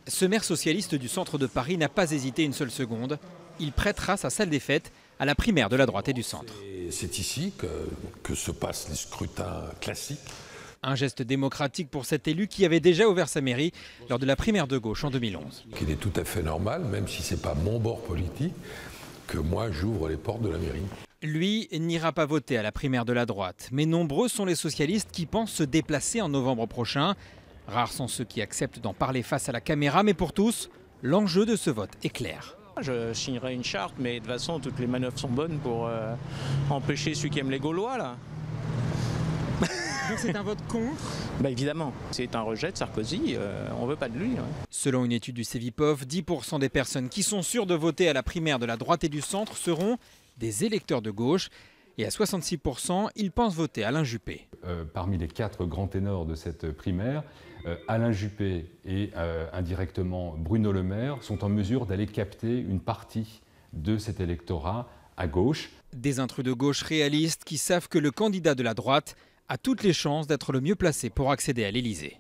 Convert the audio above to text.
Ce maire socialiste du centre de Paris n'a pas hésité une seule seconde. Il prêtera sa salle des fêtes à la primaire de la droite et du centre. C'est ici que se passent les scrutins classiques. Un geste démocratique pour cet élu qui avait déjà ouvert sa mairie lors de la primaire de gauche en 2011. Il est tout à fait normal, même si ce n'est pas mon bord politique, que moi j'ouvre les portes de la mairie. Lui n'ira pas voter à la primaire de la droite, mais nombreux sont les socialistes qui pensent se déplacer en novembre prochain. Rares sont ceux qui acceptent d'en parler face à la caméra, mais pour tous, l'enjeu de ce vote est clair. Je signerai une charte, mais de toute façon, toutes les manœuvres sont bonnes pour empêcher celui qui aime les Gaulois, là. Donc c'est un vote contre ? Bah évidemment, c'est un rejet de Sarkozy, on ne veut pas de lui. Ouais. Selon une étude du Cevipof, 10% des personnes qui sont sûres de voter à la primaire de la droite et du centre seront des électeurs de gauche. Et à 66%, ils pensent voter Alain Juppé. Parmi les 4 grands ténors de cette primaire, Alain Juppé et indirectement Bruno Le Maire sont en mesure d'aller capter une partie de cet électorat à gauche. Des intrus de gauche réalistes qui savent que le candidat de la droite a toutes les chances d'être le mieux placé pour accéder à l'Élysée.